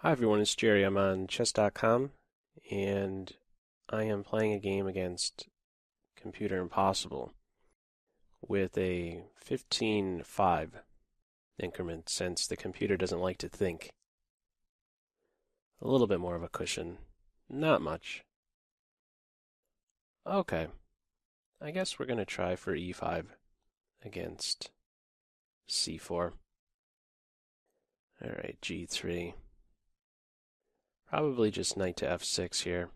Hi everyone, it's Jerry. I'm on chess.com and I am playing a game against Computer4-Impossible with a 15-5 increment since the computer doesn't like to think. A little bit more of a cushion. Not much. Okay, I guess we're going to try for e5 against c4. Alright, g3. Probably just knight to f6 here.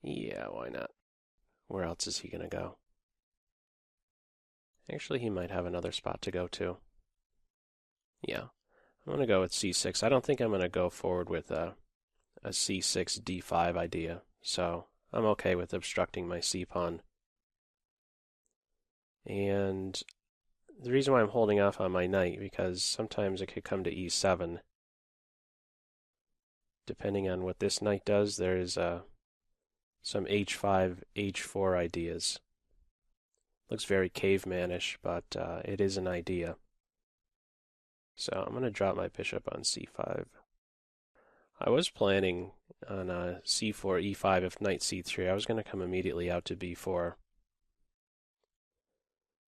Yeah, why not? Where else is he going to go? Actually, he might have another spot to go to. Yeah, I'm going to go with c6. I don't think I'm going to go forward with a c6 d5 idea, so I'm okay with obstructing my c-pawn. And the reason why I'm holding off on my knight, because sometimes it could come to e7. Depending on what this knight does, there's some h5, h4 ideas. Looks very cavemanish, but it is an idea. So I'm going to drop my bishop on c5. I was planning on c4, e5 if knight c3. I was going to come immediately out to b4.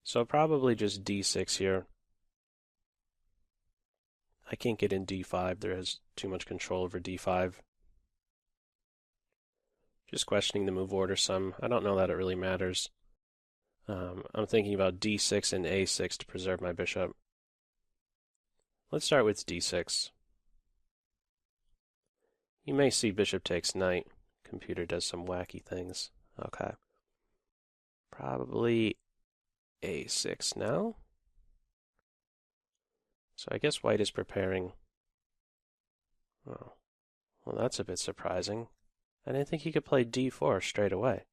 So probably just d6 here. I can't get in d5. There is too much control over d5. Just questioning the move order some. I don't know that it really matters. I'm thinking about d6 and a6 to preserve my bishop. Let's start with d6. You may see bishop takes knight. Computer does some wacky things. Okay. Probably a6 now. So I guess white is preparing. Oh, well, that's a bit surprising. I didn't think he could play d4 straight away.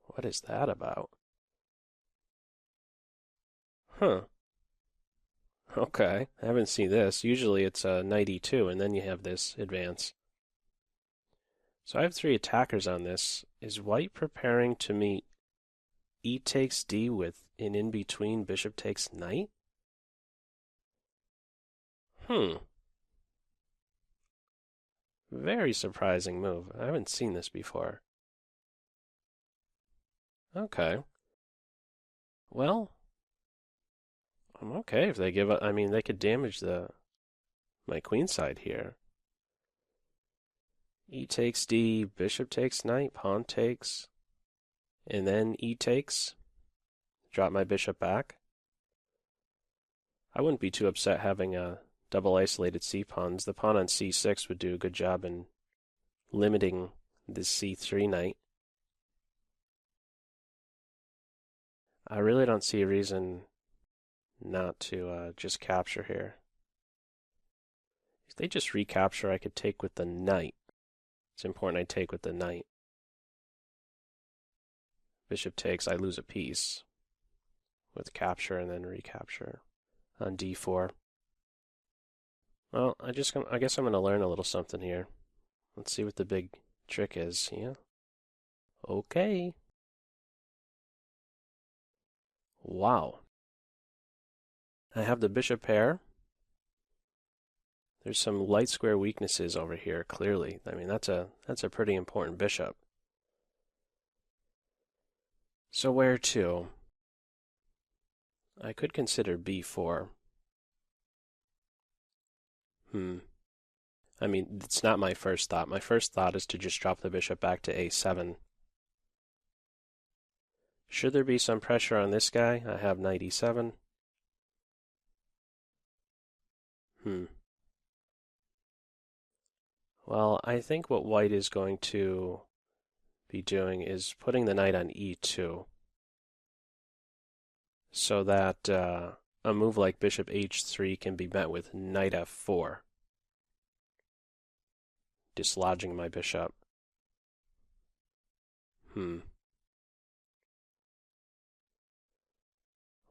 What is that about? Huh. Okay, I haven't seen this. Usually it's knight e2, and then you have this advance. So I have three attackers on this. Is white preparing to meet e takes d with an in-between bishop takes knight? Very surprising move. I haven't seen this before. Okay. Well, I'm okay if they give up. I mean, they could damage my queenside here. E takes d, bishop takes knight, pawn takes, and then e takes. Drop my bishop back. I wouldn't be too upset having double isolated c-pawns. The pawn on c6 would do a good job in limiting this c3 knight. I really don't see a reason not to just capture here. If they just recapture, I could take with the knight. It's important I take with the knight. Bishop takes, I lose a piece with capture and then recapture on d4. Well, I guess I'm going to learn a little something here. Let's see what the big trick is. Yeah. Okay. Wow. I have the bishop pair. There's some light square weaknesses over here, clearly. I mean, that's a pretty important bishop. So where to? I could consider b4. I mean, it's not my first thought. My first thought is to just drop the bishop back to a7. Should there be some pressure on this guy? I have knight e7. Well, I think what white is going to be doing is putting the knight on e2 so that a move like bishop h3 can be met with knight f4, dislodging my bishop.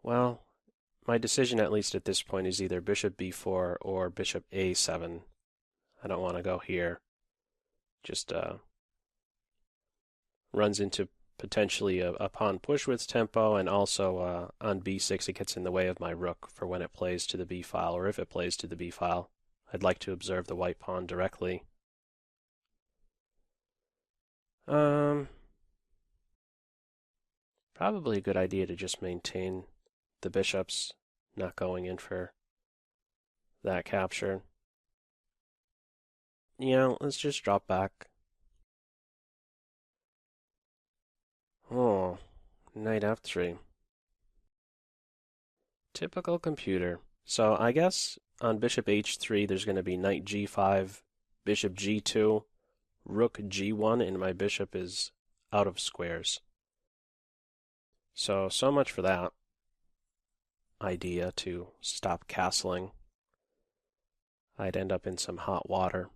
Well, my decision, at least at this point, is either bishop b4 or bishop a7. I don't want to go here. Just runs into potentially a pawn push with tempo, and also on b6 it gets in the way of my rook for when it plays to the b file, or if it plays to the b file. I'd like to observe the white pawn directly. Probably a good idea to just maintain the bishops, not going in for that capture. Yeah, let's just drop back. Oh, knight f3. Typical computer. So I guess on bishop h3 there's going to be knight g5, bishop g2, rook g1, and my bishop is out of squares. So much for that idea to stop castling. I'd end up in some hot water.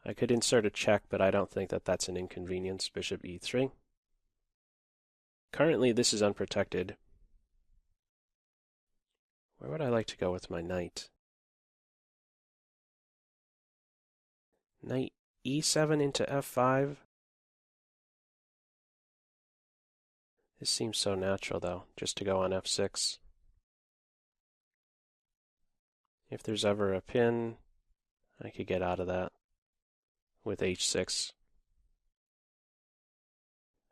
I could insert a check, but I don't think that that's an inconvenience. Bishop e3. Currently, this is unprotected. Where would I like to go with my knight? Knight e7 into f5. This seems so natural, though, just to go on f6. If there's ever a pin, I could get out of that with h6.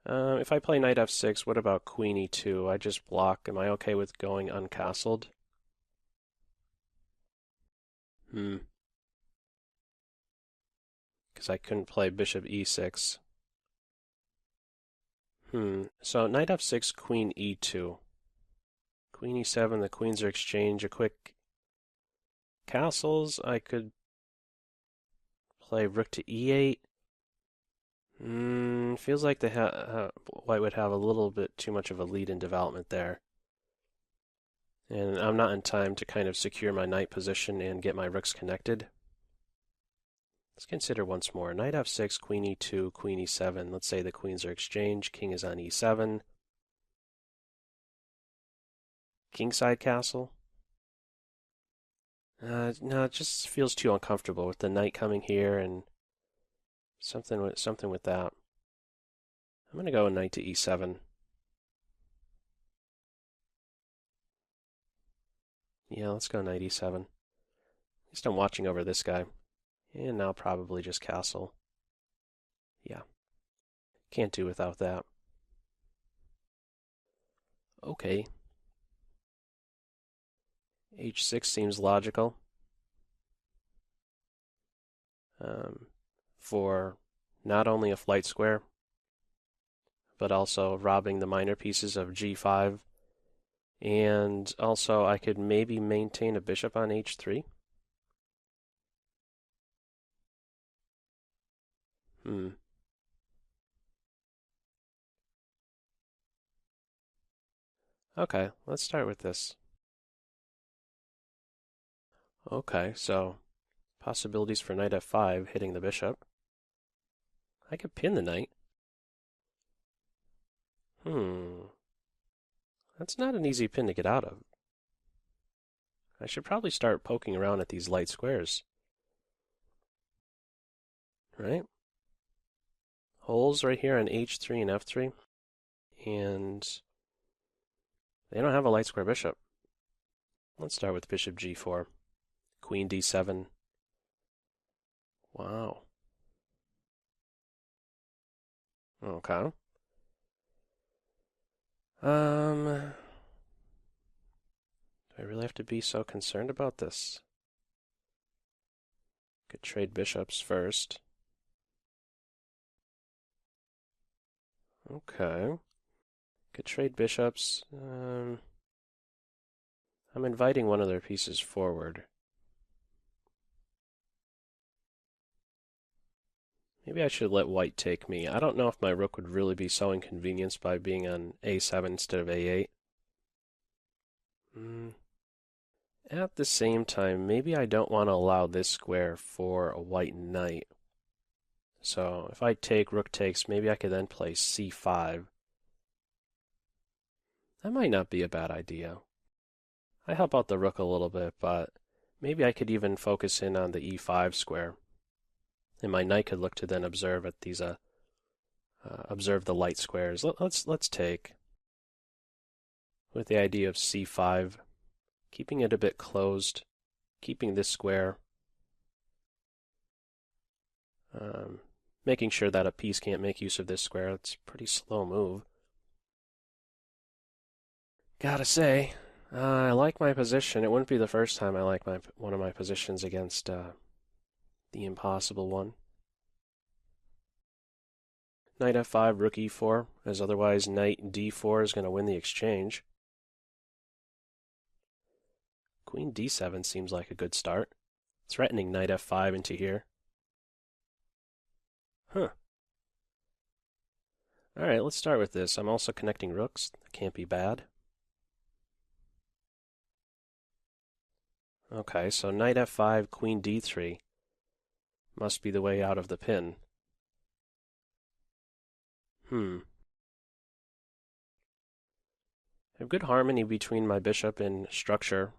If I play knight f6, what about queen e2? I just block. Am I okay with going uncastled? Because I couldn't play bishop e6. So knight f6, queen e2. Queen e7, the queens are exchanged. A quick castles. I could play rook to e8. Feels like white would have a little bit too much of a lead in development there. And I'm not in time to kind of secure my knight position and get my rooks connected. Let's consider once more. Knight f6, queen e2, queen e7. Let's say the queens are exchanged. King is on e7. Kingside castle. No, it just feels too uncomfortable with the knight coming here and something with that. I'm going to go knight to e7. Yeah, let's go knight e7. At least I'm watching over this guy. And now probably just castle. Yeah. Can't do without that. Okay. h6 seems logical. For not only a flight square, but also robbing the minor pieces of g5. And also I could maybe maintain a bishop on h3. Okay, let's start with this. Okay, so possibilities for knight f5 hitting the bishop. I could pin the knight. That's not an easy pin to get out of. I should probably start poking around at these light squares. Right? Holes right here on h3 and f3. And they don't have a light square bishop. Let's start with bishop g4. Queen d7. Wow. Okay. Do I really have to be so concerned about this? Could trade bishops first. Okay. Could trade bishops. I'm inviting one of their pieces forward. Maybe I should let white take me. I don't know if my rook would really be so inconvenienced by being on a7 instead of a8. At the same time, maybe I don't want to allow this square for a white knight. So if I take, rook takes, maybe I could then play c5. That might not be a bad idea. I help out the rook a little bit, but maybe I could even focus in on the e5 square. And my knight could look to then observe at these observe the light squares. Let's take with the idea of c5, keeping it a bit closed, keeping this square, making sure that a piece can't make use of this square. It's a pretty slow move. Gotta say, I like my position. It wouldn't be the first time I like one of my positions against the impossible one. Knight f5, rook e4, as otherwise knight d4 is going to win the exchange. Queen d7 seems like a good start, threatening knight f5 into here. Huh. Alright, let's start with this. I'm also connecting rooks. That can't be bad. Okay, so knight f5, queen d3 must be the way out of the pin. I have good harmony between my bishop and structure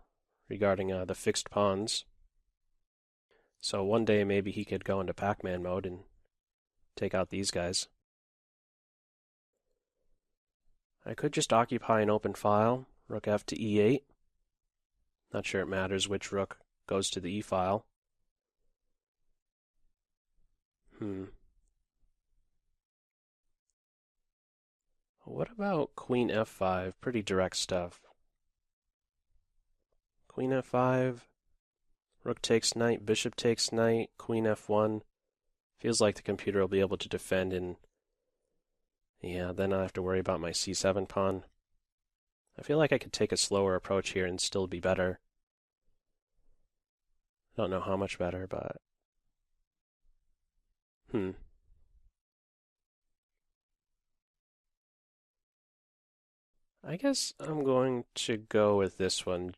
regarding the fixed pawns. So one day maybe he could go into Pac-Man mode and take out these guys. I could just occupy an open file, rook f to e8. Not sure it matters which rook goes to the e file. What about queen f5? Pretty direct stuff. Queen f5, rook takes knight, bishop takes knight, queen f1. Feels like the computer will be able to defend, and yeah, then I have to worry about my c7 pawn. I feel like I could take a slower approach here and still be better. I don't know how much better, but I guess I'm going to go with this one.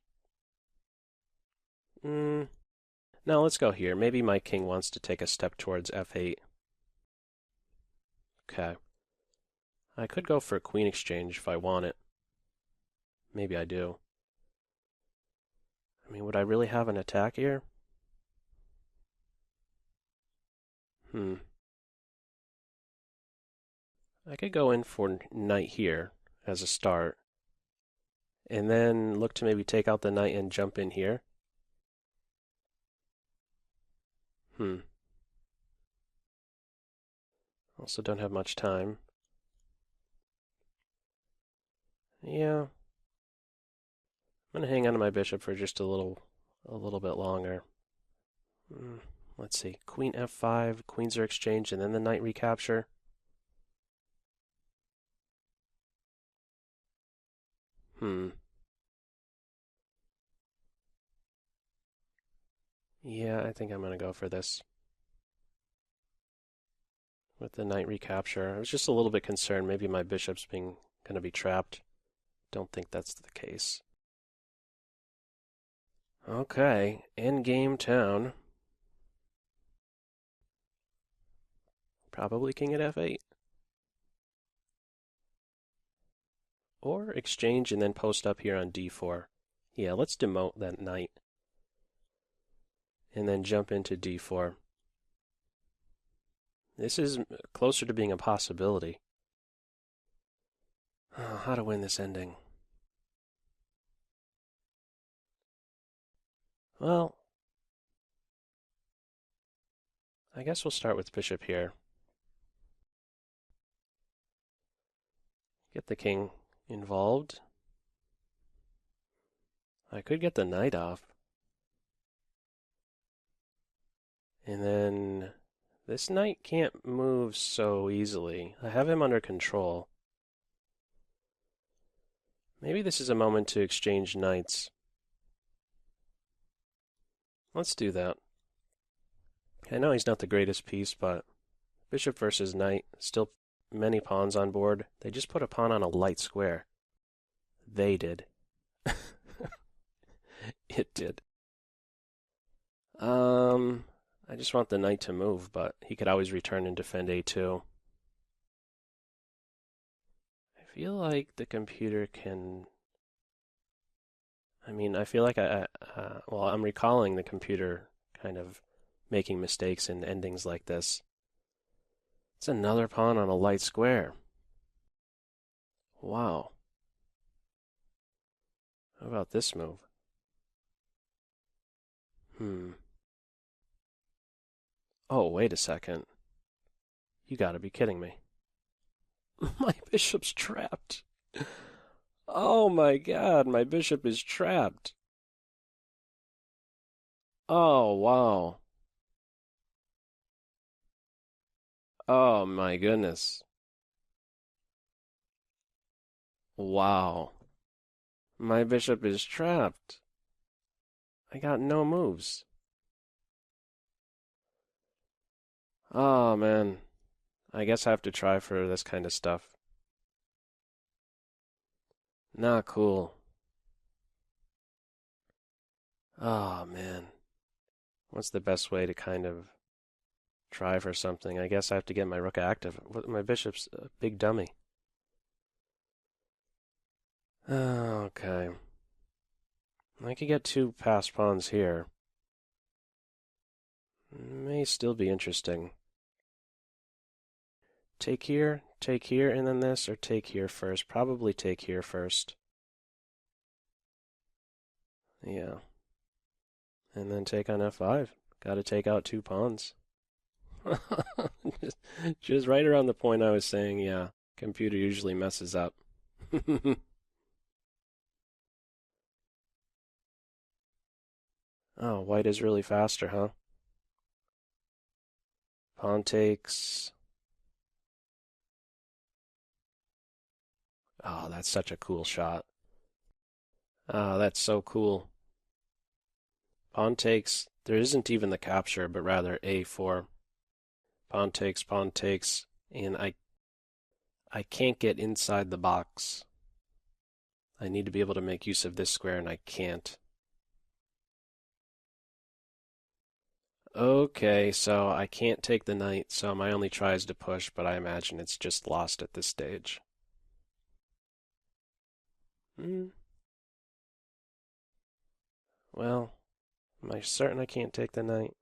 No, let's go here. Maybe my king wants to take a step towards f8. Okay. I could go for a queen exchange if I want it. Maybe I do. I mean, would I really have an attack here? I could go in for knight here as a start, and then look to maybe take out the knight and jump in here. Also don't have much time. Yeah. I'm gonna hang on to my bishop for just a little bit longer. Let's see. Queen f5, queens are exchanged, and then the knight recapture. Yeah, I think I'm gonna go for this. With the knight recapture. I was just a little bit concerned maybe my bishop's gonna be trapped. Don't think that's the case. Okay, endgame town. Probably king at f8. Or exchange and then post up here on d4. Yeah, let's demote that knight. And then jump into d4. This is closer to being a possibility. Oh, how to win this ending? Well, I guess we'll start with bishop here. Get the king involved. I could get the knight off. And then this knight can't move so easily. I have him under control. Maybe this is a moment to exchange knights. Let's do that. I know he's not the greatest piece, but bishop versus knight, still many pawns on board. They just put a pawn on a light square. They did. It did. I just want the knight to move, but he could always return and defend a2. I feel like the computer can... I mean, I feel like well, I'm recalling the computer kind of making mistakes in endings like this. It's another pawn on a light square. Wow. How about this move? Oh, wait a second. You gotta be kidding me. My bishop's trapped. Oh my god, my bishop is trapped. Oh, wow. Oh my goodness. Wow. My bishop is trapped. I got no moves. Oh man. I guess I have to try for this kind of stuff. Not cool. Oh man. What's the best way to kind of try for something? I guess I have to get my rook active. My bishop's a big dummy. Okay. I could get two passed pawns here. May still be interesting. Take here, and then this, or take here first. Probably take here first. Yeah. And then take on f5. Got to take out two pawns. just right around the point I was saying, yeah, computer usually messes up. Oh, white is really faster, huh? Pawn takes. Oh, that's such a cool shot. Oh, that's so cool. Pawn takes. There isn't even the capture, but rather a4. Pawn takes, and I can't get inside the box. I need to be able to make use of this square, and I can't. Okay, so I can't take the knight, so my only try is to push, but I imagine it's just lost at this stage. Well, am I certain I can't take the knight?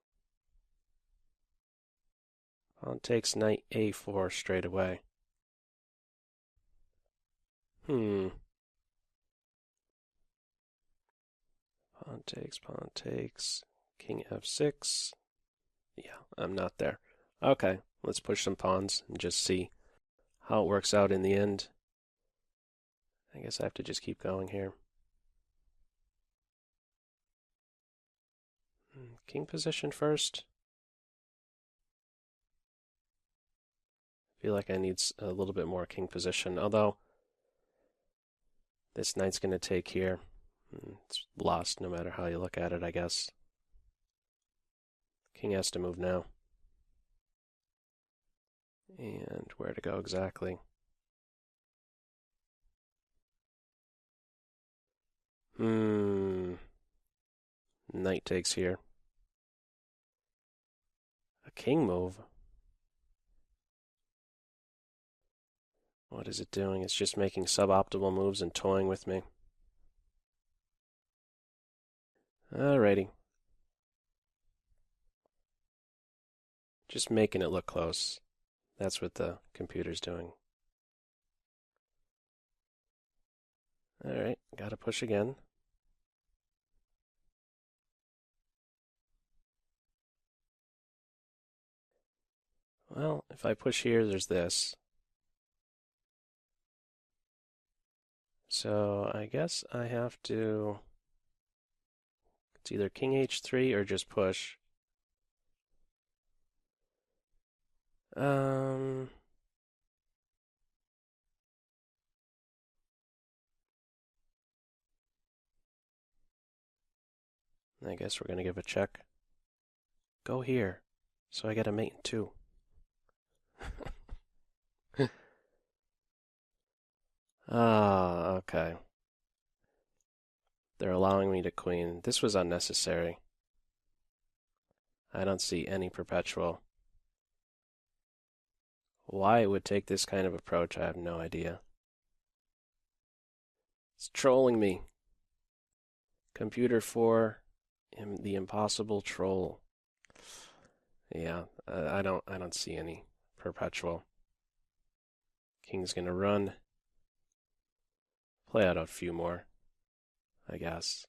Pawn takes knight a4 straight away. Pawn takes, king f6. Yeah, I'm not there. Okay, let's push some pawns and just see how it works out in the end. I guess I have to just keep going here. King position first. I feel like I need a little bit more king position, although this knight's going to take here. It's lost no matter how you look at it, I guess. King has to move now. And where to go exactly? Knight takes here. A king move? What is it doing? It's just making suboptimal moves and toying with me. Alrighty. Just making it look close. That's what the computer's doing. Alright, gotta push again. Well, if I push here, there's this. So I guess I have to... It's either king h3 or just push. I guess we're going to give a check. Go here. So I get a mate in 2. Ah, okay. They're allowing me to queen. This was unnecessary. I don't see any perpetual. Why it would take this kind of approach, I have no idea. It's trolling me. Computer4, the impossible troll. Yeah, I don't see any perpetual. King's gonna run. Play out a few more, I guess.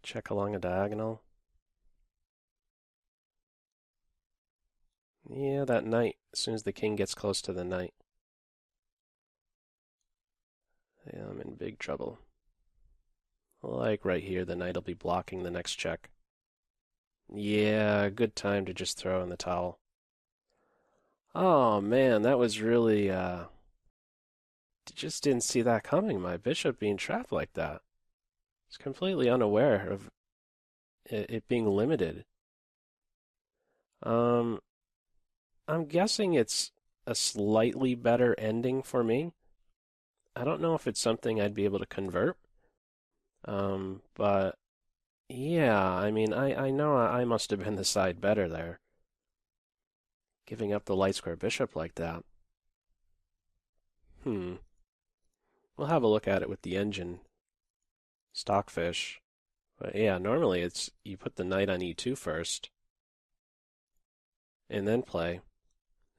Check along a diagonal. Yeah, that knight, as soon as the king gets close to the knight. Yeah, I'm in big trouble. Like right here, the knight will be blocking the next check. Yeah, good time to just throw in the towel. Oh man, that was really, just didn't see that coming, my bishop being trapped like that. I was completely unaware of it being limited. I'm guessing it's a slightly better ending for me. I don't know if it's something I'd be able to convert. But yeah, I mean, I know I must have been the side better there. Giving up the light square bishop like that. We'll have a look at it with the engine. Stockfish. But yeah, normally it's you put the knight on e2 first. And then play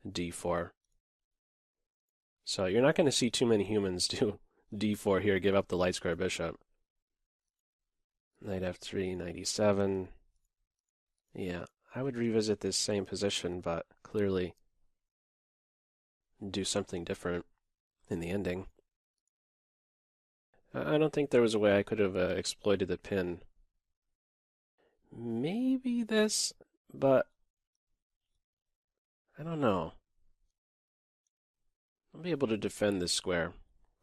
d4. So you're not going to see too many humans do d4 here, give up the light square bishop. Knight f3, knight e7. Yeah, I would revisit this same position, but clearly do something different in the ending. I don't think there was a way I could have exploited the pin. Maybe this, but I don't know. I'll be able to defend this square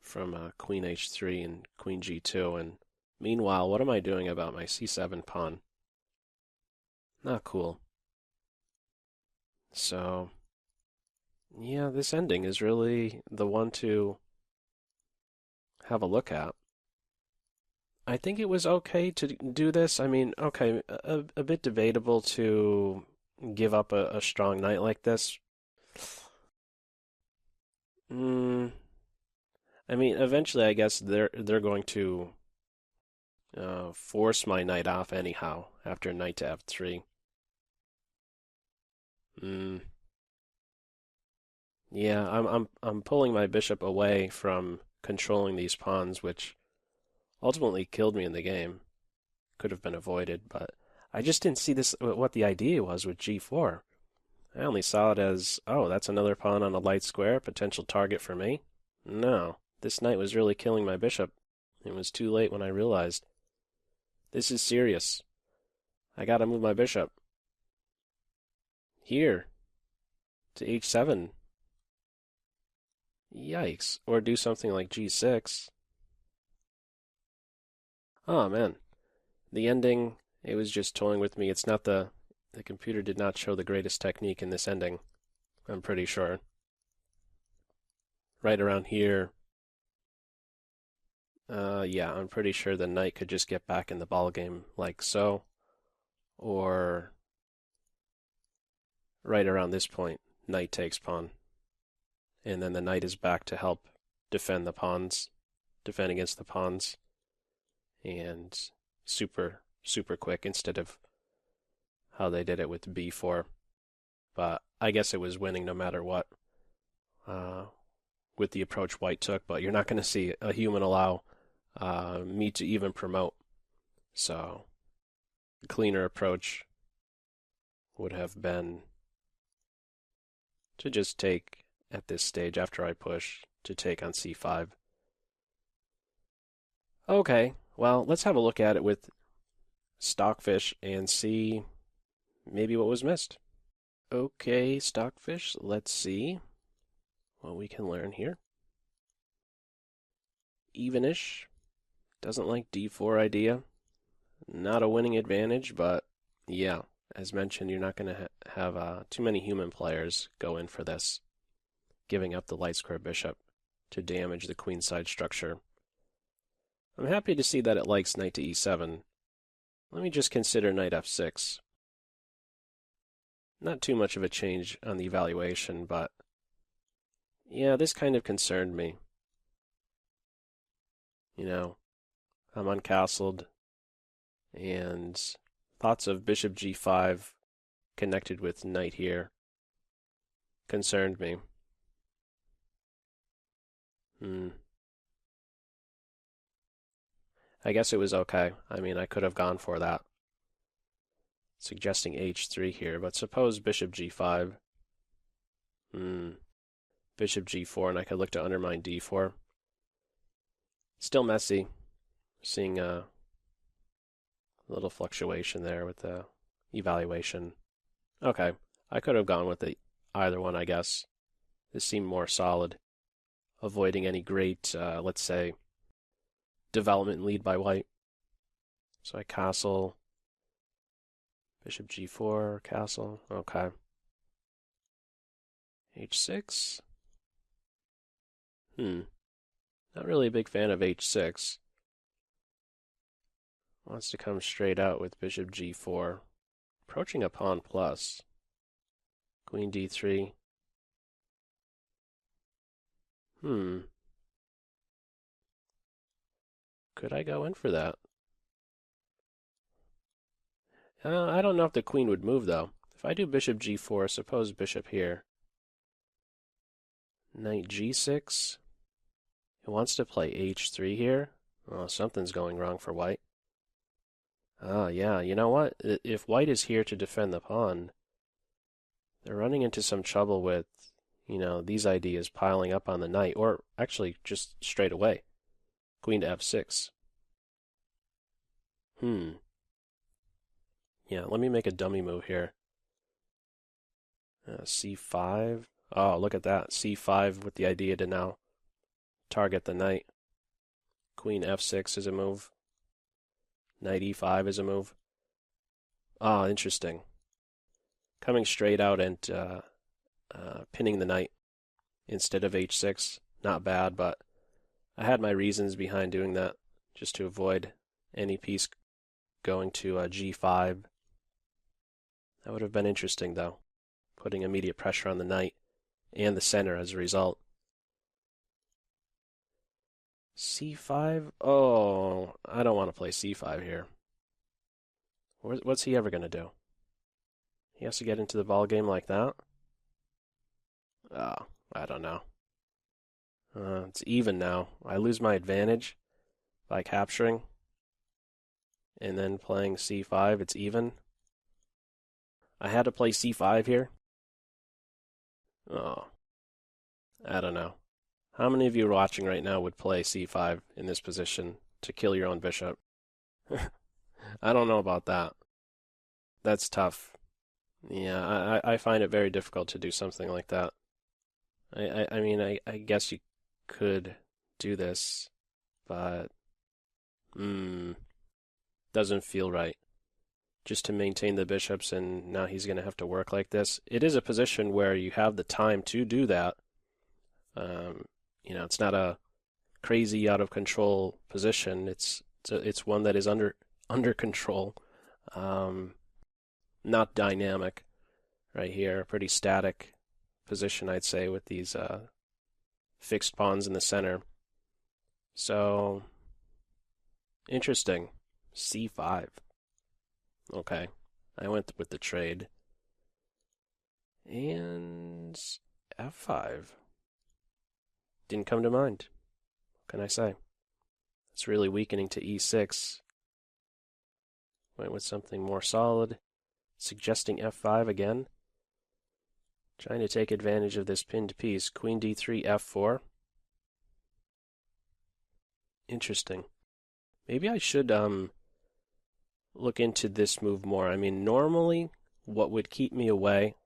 from queen h3 and queen g2, and meanwhile, what am I doing about my c7 pawn? Not cool. So, yeah, this ending is really the one to have a look at. I think it was okay to do this. I mean, okay, a bit debatable to give up a strong knight like this. I mean, eventually, I guess they're going to force my knight off anyhow after knight to f3. Yeah, I'm pulling my bishop away from controlling these pawns, which ultimately killed me in the game. Could have been avoided, but I just didn't see this what the idea was with g4. I only saw it as, oh, that's another pawn on a light square, potential target for me. No, this knight was really killing my bishop. It was too late when I realized. This is serious. I gotta move my bishop. Here. To h7. Yikes. Or do something like g6. Oh, man. The ending, it was just toying with me. It's not the computer did not show the greatest technique in this ending. I'm pretty sure. Right around here. Yeah, I'm pretty sure the knight could just get back in the ballgame like so. Or right around this point, knight takes pawn. And then the knight is back to help defend the pawns, defend against the pawns. And super quick instead of how they did it with b4. But I guess it was winning no matter what with the approach white took. But you're not going to see a human allow me to even promote. So the cleaner approach would have been to just take at this stage after I push to take on c5. Okay, well, let's have a look at it with Stockfish and see maybe what was missed. Okay, Stockfish, let's see what we can learn here. Evenish. Doesn't like d4 idea. Not a winning advantage, but yeah, as mentioned, you're not going to have too many human players go in for this, giving up the light square bishop to damage the queenside structure. I'm happy to see that it likes knight to e7. Let me just consider knight f6. Not too much of a change on the evaluation, but yeah, this kind of concerned me. You know, I'm uncastled and thoughts of bishop g5 connected with knight here concerned me. I guess it was okay. I mean, I could have gone for that. Suggesting h3 here, but suppose bishop g5. Bishop g4, and I could look to undermine d4. Still messy. Seeing a little fluctuation there with the evaluation. Okay, I could have gone with either one, I guess. This seemed more solid, avoiding any great, let's say, development lead by white. So I castle, bishop g4, castle, okay. h6. Not really a big fan of h6. Wants to come straight out with bishop g4. Approaching a pawn plus. Queen d3. Could I go in for that? I don't know if the queen would move, though. If I do bishop g4, suppose bishop here. Knight g6. It wants to play h3 here. Oh, something's going wrong for white. Yeah, you know what? If white is here to defend the pawn, they're running into some trouble with, these ideas piling up on the knight, or actually just straight away. Queen to f6. Yeah, let me make a dummy move here. c5. Oh, look at that. c5 with the idea to now target the knight. Queen f6 is a move. Knight e5 is a move. Ah, interesting. Coming straight out and pinning the knight instead of h6. Not bad, but I had my reasons behind doing that, just to avoid any piece going to g5. That would have been interesting, though, putting immediate pressure on the knight and the center as a result. c5? Oh, I don't want to play c5 here. What's he ever going to do? He has to get into the ball game like that? Oh, I don't know. It's even now. I lose my advantage by capturing and then playing c5. It's even. I had to play c5 here. Oh, I don't know. How many of you watching right now would play c5 in this position to kill your own bishop? I don't know about that. That's tough. Yeah, I find it very difficult to do something like that. I mean, I guess you could do this, but doesn't feel right. Just to maintain the bishops, and now he's going to have to work like this. It is a position where you have the time to do that. It's not a crazy out of control position. It's one that is under control. Not dynamic right here. Pretty static position, I'd say, with these fixed pawns in the center. So interesting. c5. Okay, I went with the trade. And f5. Didn't come to mind. What can I say? It's really weakening to e6. Went with something more solid. Suggesting f5 again. Trying to take advantage of this pinned piece. Queen d3, f4. Interesting. Maybe I should look into this move more. I mean, normally what would keep me away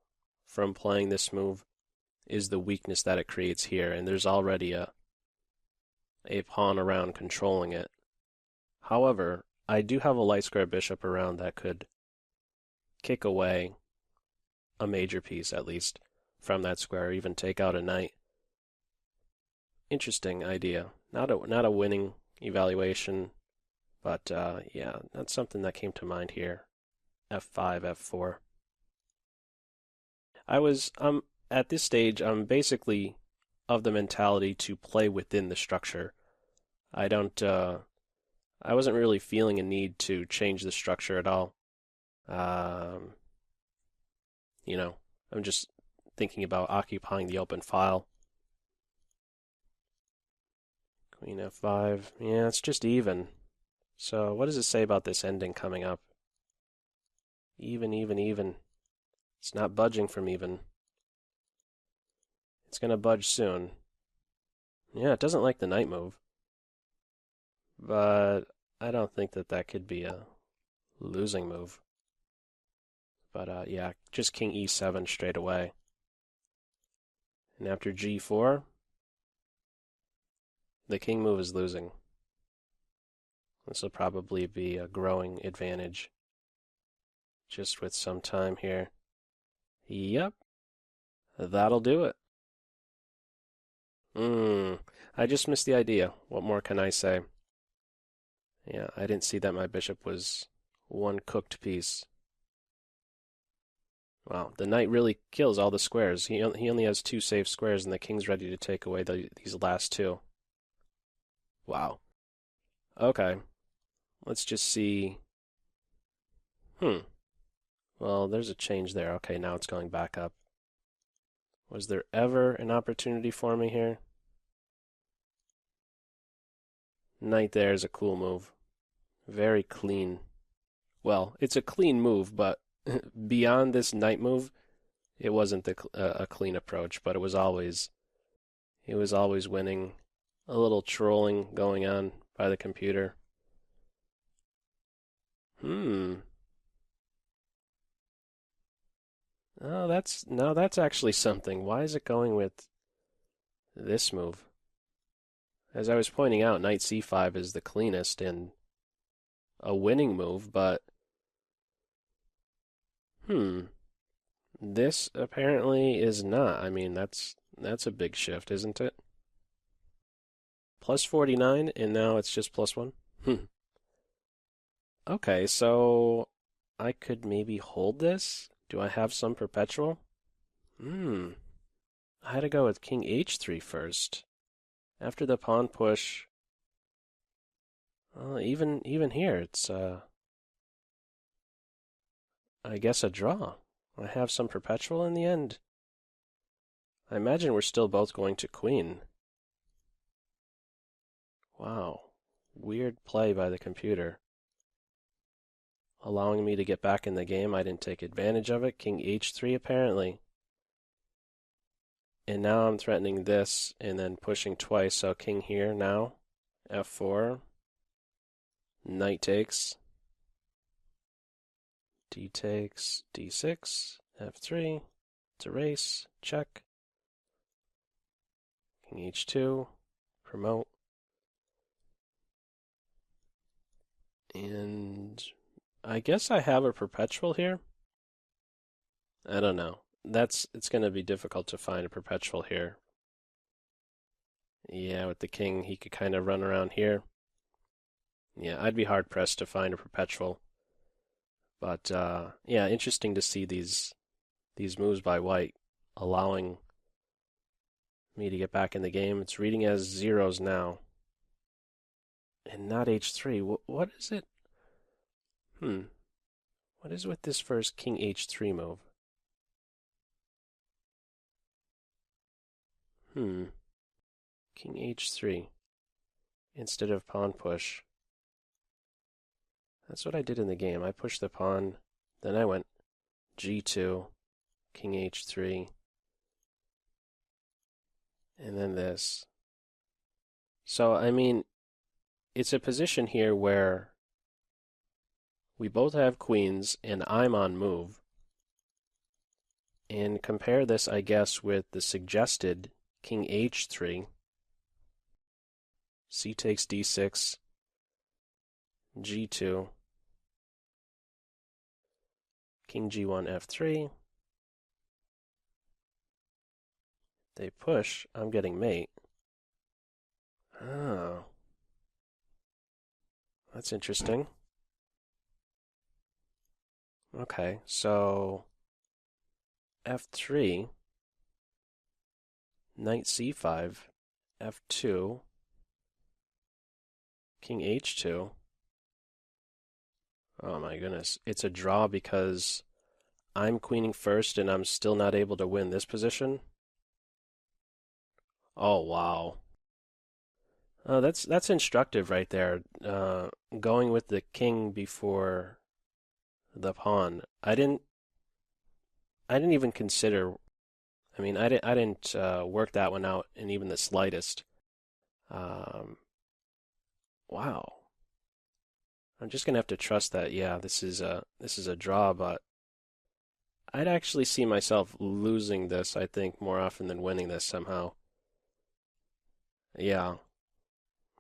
from playing this move is the weakness that it creates here, and there's already a pawn around controlling it. However, I do have a light square bishop around that could kick away a major piece, at least, from that square, or even take out a knight. Interesting idea. Not a winning evaluation, but yeah, that's something that came to mind here. f5, f4. At this stage, I'm basically of the mentality to play within the structure. I wasn't really feeling a need to change the structure at all. You know, I'm just thinking about occupying the open file. Queen f5. Yeah, it's just even. So what does it say about this ending coming up? Even, even, even. It's not budging from even. It's going to budge soon. Yeah, it doesn't like the knight move. But I don't think that that could be a losing move. But yeah, just king e7 straight away. And after g4, the king move is losing. This will probably be a growing advantage. Just with some time here. Yep. That'll do it. I just missed the idea. What more can I say? Yeah, I didn't see that my bishop was one cooked piece. Wow, the knight really kills all the squares. He only has 2 safe squares, and the king's ready to take away these last 2. Wow. Okay. Let's just see. Well, there's a change there. Okay, now it's going back up. Was there ever an opportunity for me here? Knight there is a cool move. Very clean. Well, it's a clean move, but beyond this knight move, it wasn't a clean approach, but it was always winning. A little trolling going on by the computer. Oh, that's actually something. Why is it going with this move? As I was pointing out, knight c5 is the cleanest and a winning move, but this apparently is not. I mean, that's a big shift, isn't it? Plus 49, and now it's just plus 1? Okay, so I could maybe hold this? Do I have some perpetual? I had to go with king h3 first. After the pawn push, even here, it's I guess a draw. I have some perpetual in the end. I imagine we're still both going to queen. Wow. Weird play by the computer. Allowing me to get back in the game. I didn't take advantage of it. King h3 apparently. And now I'm threatening this and then pushing twice. So king here now. f4. Knight takes. D takes. d6. f3. It's a race. Check. King h2. Promote. And I guess I have a perpetual here. I don't know. It's going to be difficult to find a perpetual here. Yeah, with the king, he could kind of run around here. Yeah, I'd be hard pressed to find a perpetual. But yeah, interesting to see these moves by white, allowing me to get back in the game. It's reading as zeros now. And not h3. What is it? What is with this first king h3 move? King h3 instead of pawn push. That's what I did in the game. I pushed the pawn, then I went g2, king h3, and then this. So, I mean, it's a position here where we both have queens and I'm on move. And compare this, I guess, with the suggested king h3, c takes d6, g2, king g1 f3. They push, I'm getting mate. Oh. That's interesting. Okay, so f3, knight c5, f2, king h2. Oh my goodness. It's a draw because I'm queening first and I'm still not able to win this position. Oh wow. That's instructive right there. Going with the king before the pawn. I didn't even consider. I mean, I didn't work that one out in even the slightest. Um, wow. I'm just gonna have to trust that. Yeah, this is a draw, but I'd actually see myself losing this, I think, more often than winning this somehow. Yeah,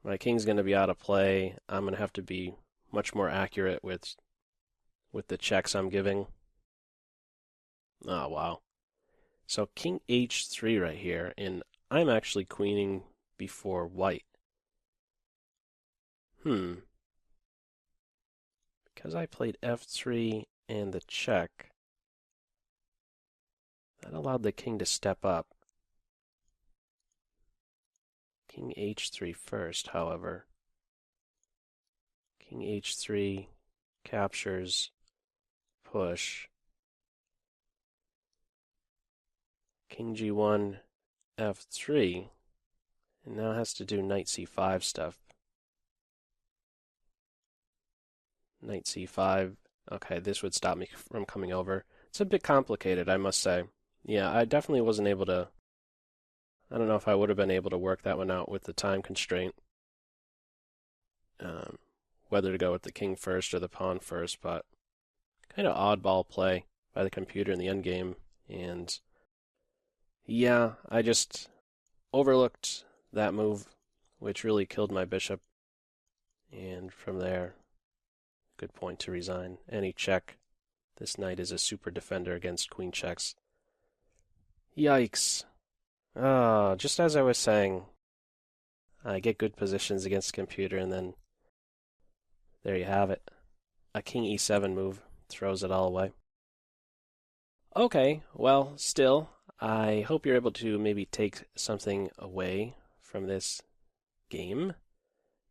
my king's gonna be out of play. I'm gonna have to be much more accurate with the checks I'm giving. Oh wow. So king h3 right here, and I'm actually queening before white. Hmm. Because I played f3 and the check, that allowed the king to step up. King h3 first, however. King h3 captures, push. King g1, f3, and now has to do knight c5 stuff. Knight c5. Okay, this would stop me from coming over. It's a bit complicated, I must say. Yeah, I definitely wasn't able to. I don't know if I would have been able to work that one out with the time constraint. Um, whether to go with the king first or the pawn first, but kind of oddball play by the computer in the endgame. And yeah, I just overlooked that move, which really killed my bishop. And from there, good point to resign. Any check. This knight is a super defender against queen checks. Yikes. Just as I was saying, I get good positions against the computer, and then there you have it. A king e7 move throws it all away. Okay, well, still, I hope you're able to maybe take something away from this game.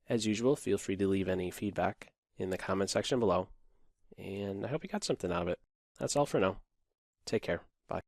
As usual, feel free to leave any feedback in the comment section below, and I hope you got something out of it. That's all for now. Take care. Bye.